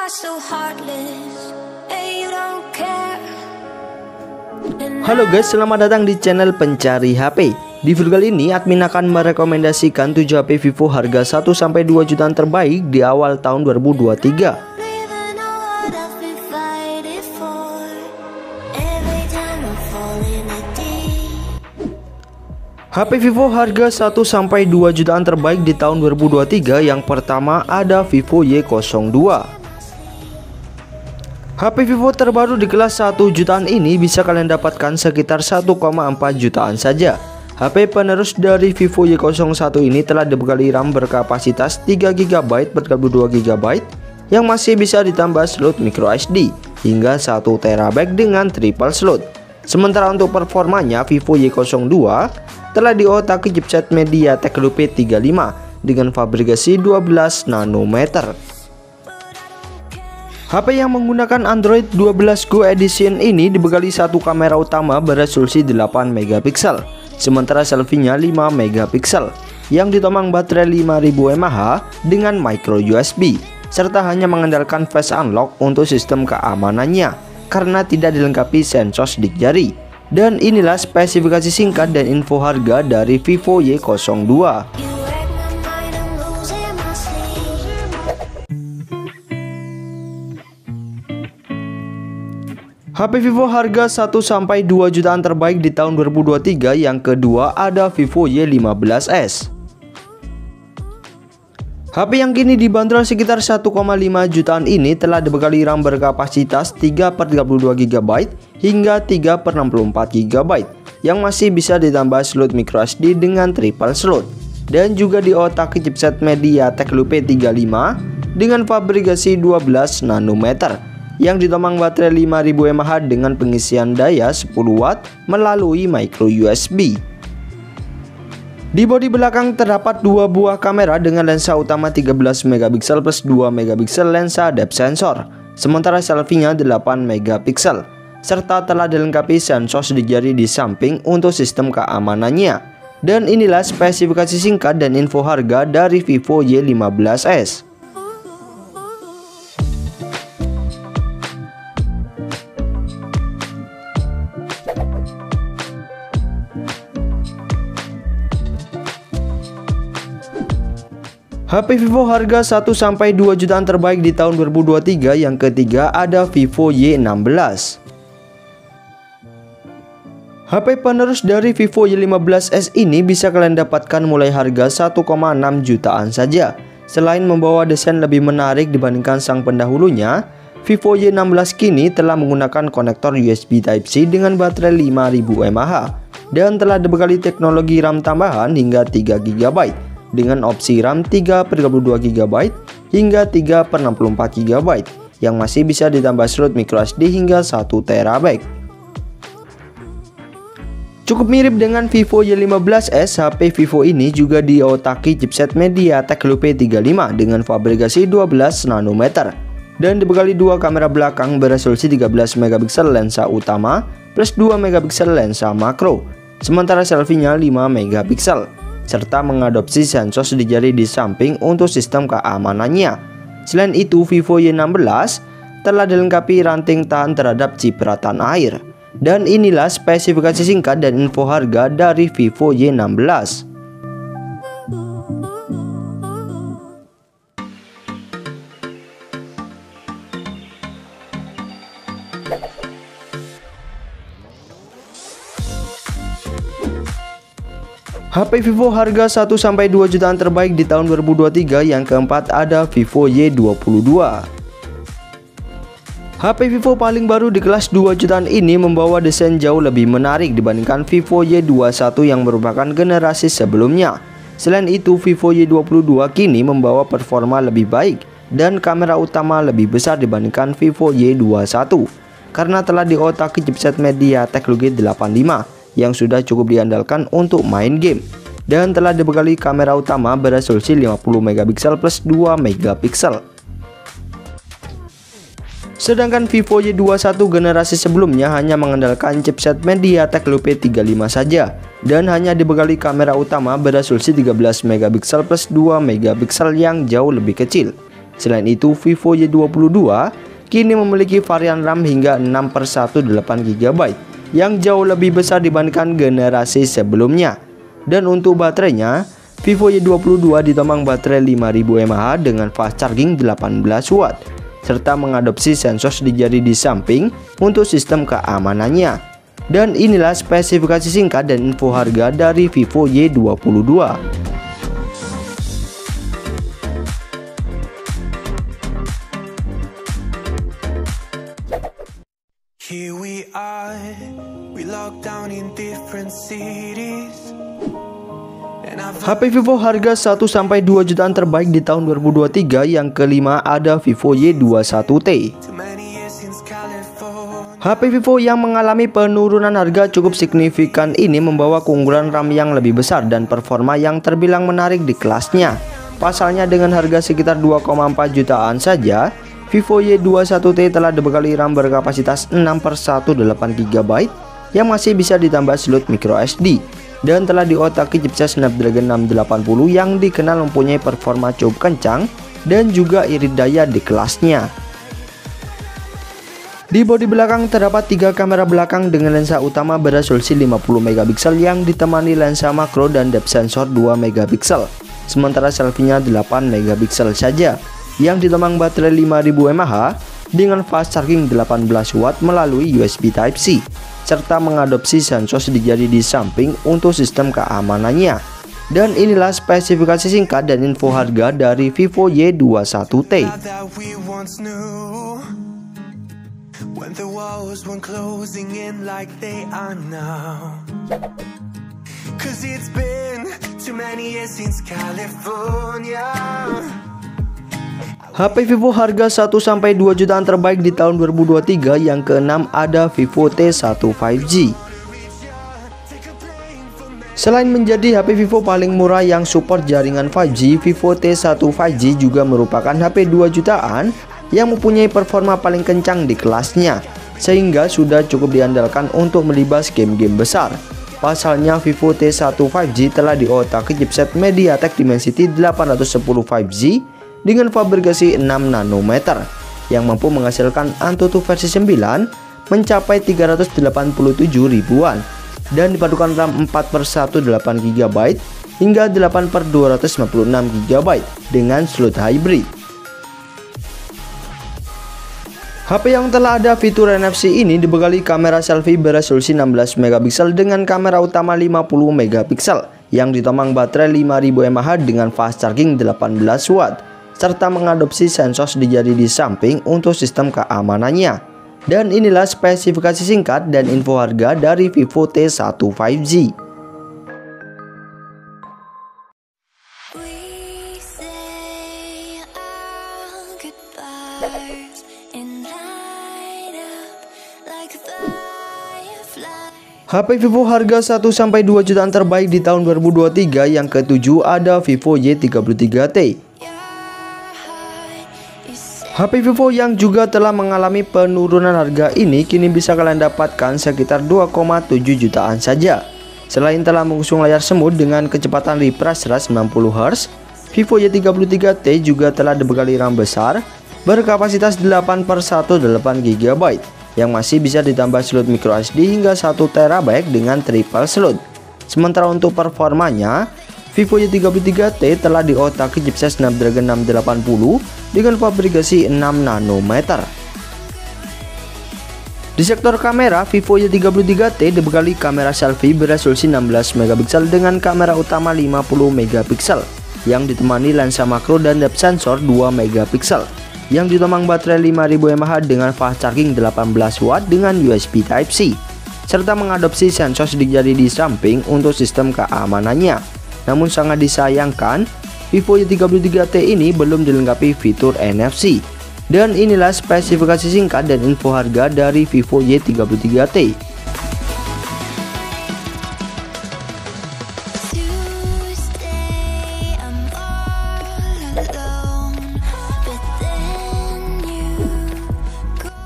so heartless. Hey, you don't care. Halo guys, selamat datang di channel Pencari HP. Di video kali ini admin akan merekomendasikan 7 HP Vivo harga 1-2 jutaan terbaik di awal tahun 2023. HP Vivo harga 1-2 jutaan terbaik di tahun 2023. Yang pertama ada Vivo Y02. HP Vivo terbaru di kelas 1 jutaan ini bisa kalian dapatkan sekitar 1,4 jutaan saja. HP penerus dari Vivo Y01 ini telah dibekali RAM berkapasitas 3GB 42GB yang masih bisa ditambah slot microSD hingga 1TB dengan triple slot. Sementara untuk performanya, Vivo Y02 telah diotaki chipset MediaTek Helio P35 dengan fabrikasi 12 nanometer. HP yang menggunakan Android 12 Go Edition ini dibekali satu kamera utama beresolusi 8 megapiksel, sementara selfie-nya 5 megapiksel yang ditomang baterai 5000 mAh dengan micro USB, serta hanya mengandalkan Face Unlock untuk sistem keamanannya karena tidak dilengkapi sensor sidik jari. Dan inilah spesifikasi singkat dan info harga dari Vivo Y02. HP Vivo harga 1-2 jutaan terbaik di tahun 2023. Yang kedua ada Vivo Y15s. HP yang kini dibanderol sekitar 1,5 jutaan ini telah dibekali RAM berkapasitas 3/32GB hingga 3/64GB yang masih bisa ditambah slot microSD dengan triple slot, dan juga diotaki chipset MediaTek Helio P35 dengan fabrikasi 12 nanometer yang ditomang baterai 5000 mAh dengan pengisian daya 10W melalui micro USB. Di bodi belakang terdapat dua buah kamera dengan lensa utama 13MP plus 2MP lensa depth sensor, sementara selfie-nya 8MP, serta telah dilengkapi sensor sidik jari di samping untuk sistem keamanannya. Dan inilah spesifikasi singkat dan info harga dari Vivo Y15s. HP Vivo harga 1-2 jutaan terbaik di tahun 2023. Yang ketiga ada Vivo Y16. HP penerus dari Vivo Y15s ini bisa kalian dapatkan mulai harga 1,6 jutaan saja. Selain membawa desain lebih menarik dibandingkan sang pendahulunya, Vivo Y16 kini telah menggunakan konektor USB Type-C dengan baterai 5000 mAh dan telah dibekali teknologi RAM tambahan hingga 3GB dengan opsi RAM 3/32GB hingga 3/64GB yang masih bisa ditambah slot microSD hingga 1TB. Cukup mirip dengan Vivo Y15s, HP Vivo ini juga diotaki chipset MediaTek Helio P35 dengan fabrikasi 12 nanometer dan dibekali dua kamera belakang beresolusi 13MP lensa utama plus 2MP lensa makro, sementara selfie-nya 5MP, serta mengadopsi sensor sidik jari di samping untuk sistem keamanannya. Selain itu, Vivo Y16 telah dilengkapi ranting tahan terhadap cipratan air. Dan inilah spesifikasi singkat dan info harga dari Vivo Y16. HP Vivo harga 1-2 jutaan terbaik di tahun 2023. Yang keempat ada Vivo Y22. HP Vivo paling baru di kelas 2 jutaan ini membawa desain jauh lebih menarik dibandingkan Vivo Y21 yang merupakan generasi sebelumnya. Selain itu, Vivo Y22 kini membawa performa lebih baik dan kamera utama lebih besar dibandingkan Vivo Y21 karena telah diotaki chipset MediaTek Helio G85 yang sudah cukup diandalkan untuk main game, dan telah dibekali kamera utama beresolusi 50MP plus 2MP. Sedangkan Vivo Y21 generasi sebelumnya hanya mengandalkan chipset MediaTek Helio P35 saja dan hanya dibekali kamera utama beresolusi 13MP plus 2MP yang jauh lebih kecil, Selain itu, Vivo Y22 kini memiliki varian RAM hingga 6/128 GB yang jauh lebih besar dibandingkan generasi sebelumnya. Dan untuk baterainya, Vivo Y22 ditopang baterai 5000 mAh dengan fast charging 18 Watt serta mengadopsi sensor di jari di samping untuk sistem keamanannya. Dan inilah spesifikasi singkat dan info harga dari Vivo Y22. Here we are, we locked down in different cities. HP Vivo harga 1-2 jutaan terbaik di tahun 2023. Yang kelima ada Vivo Y21T. HP Vivo yang mengalami penurunan harga cukup signifikan ini membawa keunggulan RAM yang lebih besar dan performa yang terbilang menarik di kelasnya. Pasalnya dengan harga sekitar 2,4 jutaan saja, Vivo Y21T telah dibekali RAM berkapasitas 6/128 GB yang masih bisa ditambah slot microSD dan telah diotaki chipset Snapdragon 680 yang dikenal mempunyai performa cukup kencang dan juga irit daya di kelasnya. Di bodi belakang terdapat 3 kamera belakang dengan lensa utama beresolusi 50 megapiksel yang ditemani lensa makro dan depth sensor 2 megapiksel. Sementara selfie-nya 8 megapiksel saja yang ditopang baterai 5000 mAh dengan fast charging 18 Watt melalui USB Type-C serta mengadopsi sensor di jari di samping untuk sistem keamanannya. Dan inilah spesifikasi singkat dan info harga dari Vivo Y21T. HP Vivo harga 1-2 jutaan terbaik di tahun 2023. Yang keenam ada Vivo T1 5G. Selain menjadi HP Vivo paling murah yang support jaringan 5G, Vivo T1 5G juga merupakan HP 2 jutaan yang mempunyai performa paling kencang di kelasnya, sehingga sudah cukup diandalkan untuk melibas game-game besar. Pasalnya Vivo T1 5G telah diotaki chipset MediaTek Dimensity 810 5G dengan fabrikasi 6 nanometer yang mampu menghasilkan Antutu versi 9 mencapai 387 ribuan dan dipadukan RAM 4/128 GB hingga 8/256 GB dengan slot hybrid. HP yang telah ada fitur NFC ini dibekali kamera selfie beresolusi 16 megapiksel dengan kamera utama 50 megapiksel yang ditopang baterai 5000 mAh dengan fast charging 18 Watt serta mengadopsi sensor di jari di samping untuk sistem keamanannya. Dan inilah spesifikasi singkat dan info harga dari Vivo T1 5G. HP Vivo harga 1-2 jutaan terbaik di tahun 2023. Yang ketujuh ada Vivo Y33T. HP Vivo yang juga telah mengalami penurunan harga ini kini bisa kalian dapatkan sekitar 2,7 jutaan saja. Selain telah mengusung layar semut dengan kecepatan refresh 190 Hz, Vivo Y33T juga telah dibekali RAM besar berkapasitas 8/128 GB yang masih bisa ditambah slot microSD hingga 1 TB dengan triple slot. Sementara untuk performanya, Vivo Y33T telah diotaki chipset Snapdragon 680 dengan fabrikasi 6 nanometer. Di sektor kamera, Vivo Y33T dibekali kamera selfie beresolusi 16 megapiksel dengan kamera utama 50 megapiksel yang ditemani lensa makro dan depth sensor 2 megapiksel yang ditopang baterai 5000 mAh dengan fast charging 18 Watt dengan USB Type-C serta mengadopsi sensor di jari di samping untuk sistem keamanannya. Namun sangat disayangkan, Vivo Y33T ini belum dilengkapi fitur NFC. Dan inilah spesifikasi singkat dan info harga dari Vivo Y33T.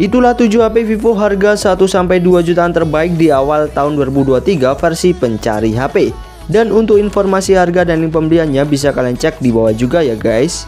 Itulah 7 HP Vivo harga 1-2 jutaan terbaik di awal tahun 2023 versi pencari HP. Dan untuk informasi harga dan link pembeliannya bisa kalian cek di bawah juga ya guys.